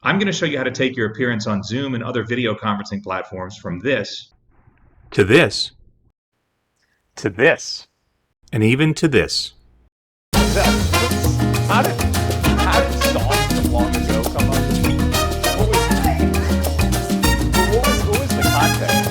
I'm going to show you how to take your appearance on Zoom and other video conferencing platforms from this to this, to this. and even to this. How did songs from long ago come up? What was the context?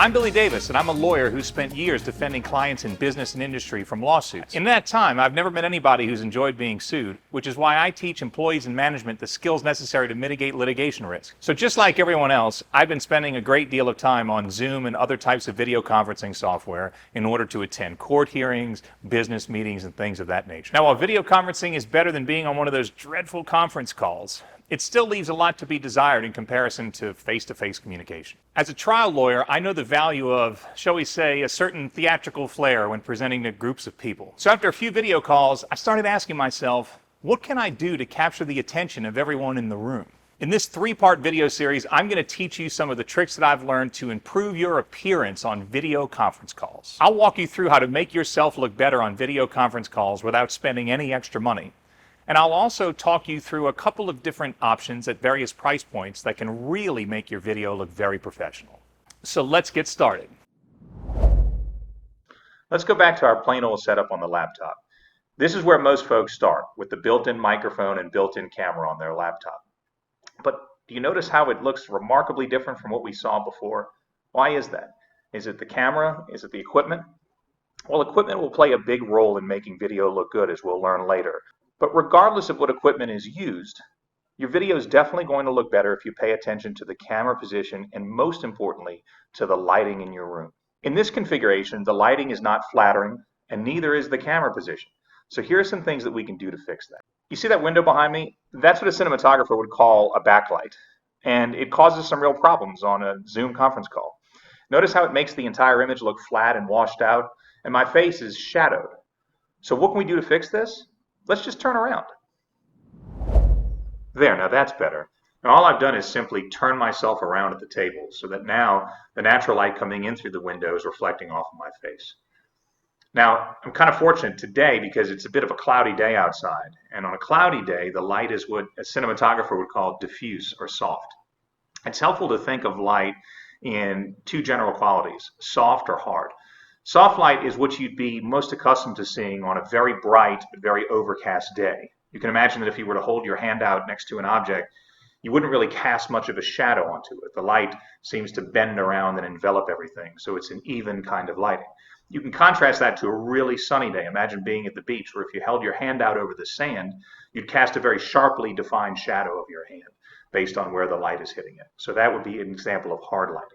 I'm Billy Davis, and I'm a lawyer who spent years defending clients in business and industry from lawsuits. In that time, I've never met anybody who's enjoyed being sued, which is why I teach employees and management the skills necessary to mitigate litigation risk. So just like everyone else, I've been spending a great deal of time on Zoom and other types of video conferencing software in order to attend court hearings, business meetings, and things of that nature. Now, while video conferencing is better than being on one of those dreadful conference calls, it still leaves a lot to be desired in comparison to face-to-face communication. As a trial lawyer, I know the value of, shall we say, a certain theatrical flair when presenting to groups of people. So after a few video calls, I started asking myself, what can I do to capture the attention of everyone in the room? In this three-part video series, I'm going to teach you some of the tricks that I've learned to improve your appearance on video conference calls. I'll walk you through how to make yourself look better on video conference calls without spending any extra money. And I'll also talk you through a couple of different options at various price points that can really make your video look very professional. So let's get started. Let's go back to our plain old setup on the laptop. This is where most folks start, with the built-in microphone and built-in camera on their laptop. But do you notice how it looks remarkably different from what we saw before? Why is that? Is it the camera? Is it the equipment? Well, equipment will play a big role in making video look good, as we'll learn later. But regardless of what equipment is used, your video is definitely going to look better if you pay attention to the camera position and, most importantly, to the lighting in your room. In this configuration, the lighting is not flattering and neither is the camera position. So here are some things that we can do to fix that. You see that window behind me? That's what a cinematographer would call a backlight, and it causes some real problems on a Zoom conference call. Notice how it makes the entire image look flat and washed out, and my face is shadowed. So what can we do to fix this? Let's just turn around. There, now that's better. And all I've done is simply turn myself around at the table so that now the natural light coming in through the window is reflecting off of my face. Now, I'm kind of fortunate today because it's a bit of a cloudy day outside. And on a cloudy day, the light is what a cinematographer would call diffuse or soft. It's helpful to think of light in two general qualities, soft or hard. Soft light is what you'd be most accustomed to seeing on a very bright but very overcast day. You can imagine that if you were to hold your hand out next to an object, you wouldn't really cast much of a shadow onto it. The light seems to bend around and envelop everything, so it's an even kind of lighting. You can contrast that to a really sunny day. Imagine being at the beach where if you held your hand out over the sand, you'd cast a very sharply defined shadow of your hand based on where the light is hitting it. So that would be an example of hard lighting.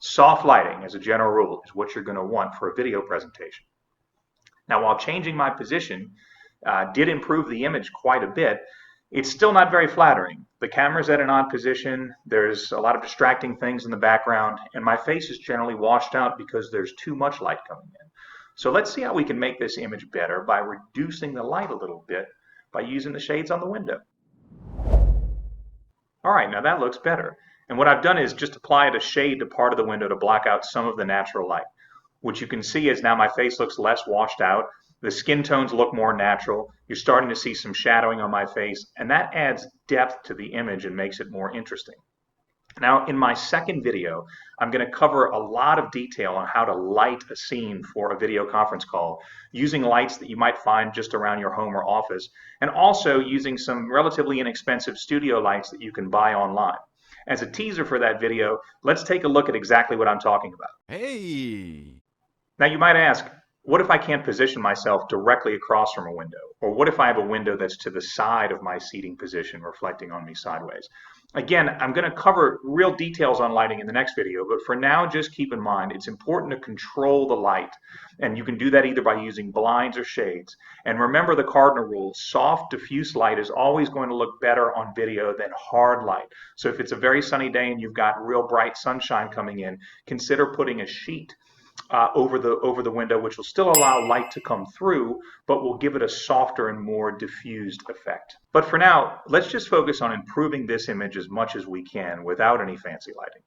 Soft lighting, as a general rule, is what you're going to want for a video presentation. Now, while changing my position did improve the image quite a bit, it's still not very flattering. The camera's at an odd position, there's a lot of distracting things in the background, and my face is generally washed out because there's too much light coming in. So let's see how we can make this image better by reducing the light a little bit by using the shades on the window. All right, now that looks better. And what I've done is just applied a shade to part of the window to block out some of the natural light. What you can see is now my face looks less washed out. The skin tones look more natural. You're starting to see some shadowing on my face, and that adds depth to the image and makes it more interesting. Now, in my second video, I'm going to cover a lot of detail on how to light a scene for a video conference call, using lights that you might find just around your home or office, and also using some relatively inexpensive studio lights that you can buy online. As a teaser for that video, let's take a look at exactly what I'm talking about. Hey! Now you might ask, what if I can't position myself directly across from a window? Or what if I have a window that's to the side of my seating position reflecting on me sideways? Again, I'm going to cover real details on lighting in the next video, but for now, just keep in mind it's important to control the light. And you can do that either by using blinds or shades. And remember the cardinal rule, soft, diffuse light is always going to look better on video than hard light. So if it's a very sunny day and you've got real bright sunshine coming in, consider putting a sheet over the window, which will still allow light to come through, but will give it a softer and more diffused effect. But for now, let's just focus on improving this image as much as we can without any fancy lighting.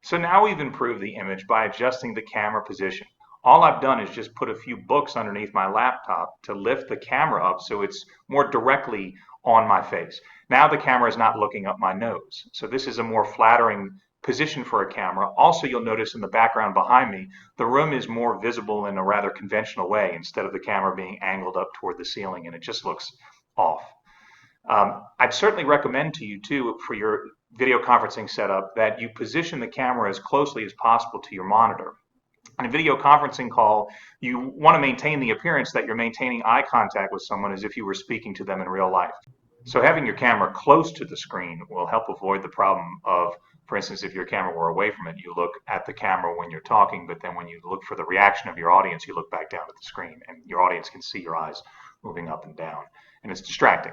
So now we've improved the image by adjusting the camera position. All I've done is just put a few books underneath my laptop to lift the camera up so it's more directly on my face. Now the camera is not looking up my nose. So this is a more flattering position for a camera. Also, you'll notice in the background behind me, the room is more visible in a rather conventional way instead of the camera being angled up toward the ceiling, and it just looks off. I'd certainly recommend to you too, for your video conferencing setup, that you position the camera as closely as possible to your monitor. In a video conferencing call, you want to maintain the appearance that you're maintaining eye contact with someone as if you were speaking to them in real life. So having your camera close to the screen will help avoid the problem of, for instance, if your camera were away from it, you look at the camera when you're talking, but then when you look for the reaction of your audience, you look back down at the screen, and your audience can see your eyes moving up and down, and it's distracting.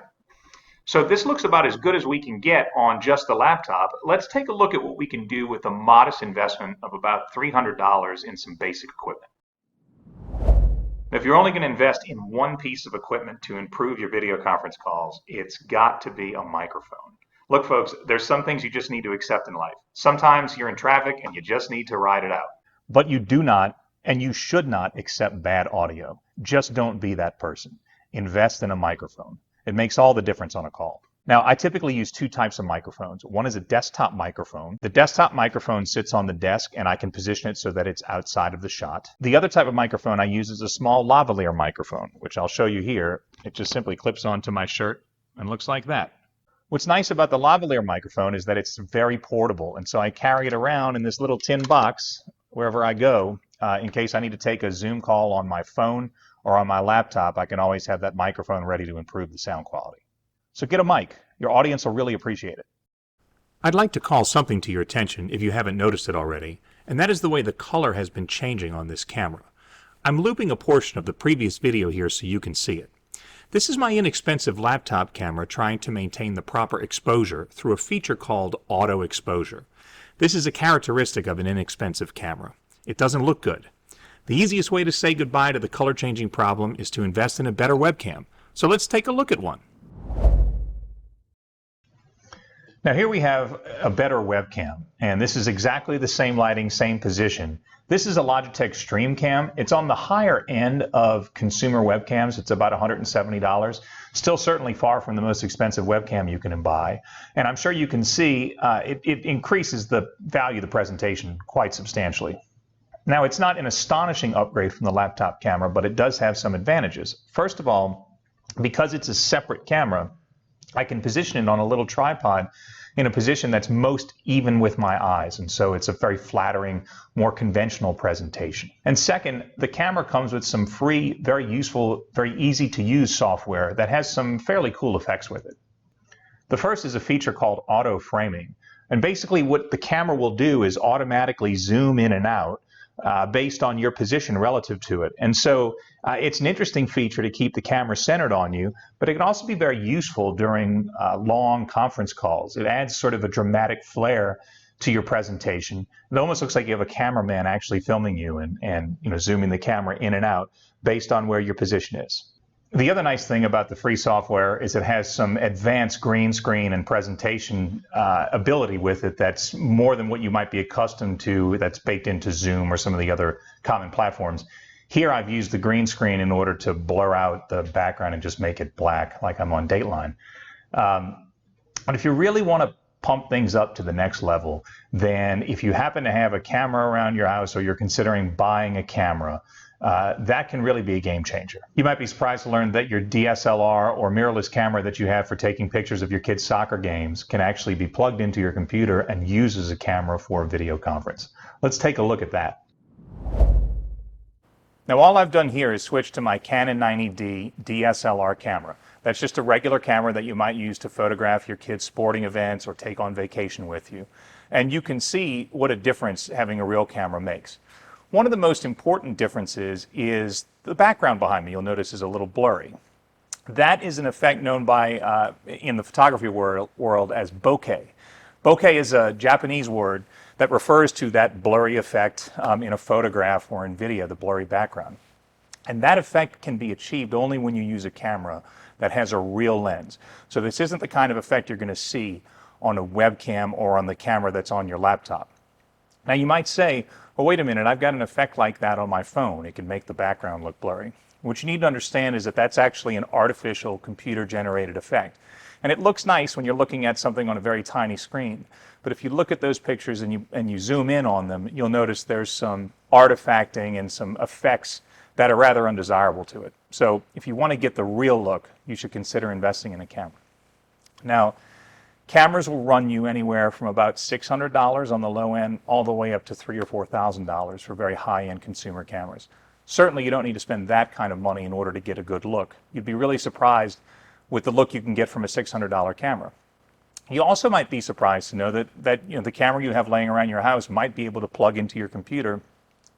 So this looks about as good as we can get on just the laptop. Let's take a look at what we can do with a modest investment of about $300 in some basic equipment. If you're only going to invest in one piece of equipment to improve your video conference calls, it's got to be a microphone. Look, folks, there's some things you just need to accept in life. Sometimes you're in traffic and you just need to ride it out. But you do not, and you should not, accept bad audio. Just don't be that person. Invest in a microphone. It makes all the difference on a call. Now, I typically use two types of microphones. One is a desktop microphone. The desktop microphone sits on the desk and I can position it so that it's outside of the shot. The other type of microphone I use is a small lavalier microphone, which I'll show you here. It just simply clips onto my shirt and looks like that. What's nice about the lavalier microphone is that it's very portable, and so I carry it around in this little tin box wherever I go. In case I need to take a Zoom call on my phone or on my laptop, I can always have that microphone ready to improve the sound quality. So get a mic. Your audience will really appreciate it. I'd like to call something to your attention if you haven't noticed it already, and that is the way the color has been changing on this camera. I'm looping a portion of the previous video here so you can see it. This is my inexpensive laptop camera trying to maintain the proper exposure through a feature called auto exposure. This is a characteristic of an inexpensive camera. It doesn't look good. The easiest way to say goodbye to the color changing problem is to invest in a better webcam. So let's take a look at one. Now here we have a better webcam, and this is exactly the same lighting, same position. This is a Logitech StreamCam. It's on the higher end of consumer webcams. It's about $170. Still certainly far from the most expensive webcam you can buy. And I'm sure you can see it increases the value of the presentation quite substantially. Now, it's not an astonishing upgrade from the laptop camera, but it does have some advantages. First of all, because it's a separate camera, I can position it on a little tripod in a position that's most even with my eyes, and so it's a very flattering, more conventional presentation. And second, the camera comes with some free, very useful, very easy to use software that has some fairly cool effects with it. The first is a feature called auto framing, and basically what the camera will do is automatically zoom in and out based on your position relative to it. And so it's an interesting feature to keep the camera centered on you, but it can also be very useful during long conference calls. It adds sort of a dramatic flair to your presentation. It almost looks like you have a cameraman actually filming you and zooming the camera in and out based on where your position is. The other nice thing about the free software is it has some advanced green screen and presentation ability with it that's more than what you might be accustomed to that's baked into Zoom or some of the other common platforms. Here I've used the green screen in order to blur out the background and just make it black like I'm on Dateline. And if you really want to pump things up to the next level, then if you happen to have a camera around your house or you're considering buying a camera, that can really be a game changer. You might be surprised to learn that your DSLR or mirrorless camera that you have for taking pictures of your kids' soccer games can actually be plugged into your computer and used as a camera for a video conference. Let's take a look at that. Now all I've done here is switch to my Canon 90D DSLR camera. That's just a regular camera that you might use to photograph your kids' sporting events or take on vacation with you. And you can see what a difference having a real camera makes. One of the most important differences is the background behind me, you'll notice, is a little blurry. That is an effect known by, in the photography world as bokeh. Bokeh is a Japanese word that refers to that blurry effect in a photograph or in video, the blurry background. And that effect can be achieved only when you use a camera that has a real lens. So this isn't the kind of effect you're going to see on a webcam or on the camera that's on your laptop. Now you might say, well, wait a minute, I've got an effect like that on my phone. It can make the background look blurry. What you need to understand is that that's actually an artificial computer-generated effect. And it looks nice when you're looking at something on a very tiny screen. But if you look at those pictures and you zoom in on them, you'll notice there's some artifacting and some effects that are rather undesirable to it. So if you want to get the real look, you should consider investing in a camera. Now, cameras will run you anywhere from about $600 on the low end all the way up to $3,000 or $4,000 for very high-end consumer cameras. Certainly you don't need to spend that kind of money in order to get a good look. You'd be really surprised with the look you can get from a $600 camera. You also might be surprised to know that the camera you have laying around your house might be able to plug into your computer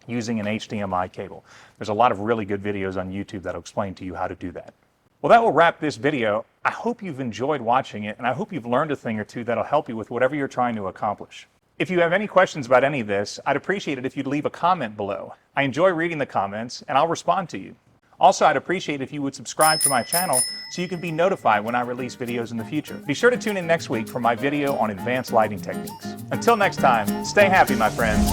using an HDMI cable. There's a lot of really good videos on YouTube that'll explain to you how to do that. Well, that will wrap this video. I hope you've enjoyed watching it, and I hope you've learned a thing or two that'll help you with whatever you're trying to accomplish. If you have any questions about any of this, I'd appreciate it if you'd leave a comment below. I enjoy reading the comments, and I'll respond to you. Also, I'd appreciate if you would subscribe to my channel so you can be notified when I release videos in the future. Be sure to tune in next week for my video on advanced lighting techniques. Until next time, stay happy, my friends.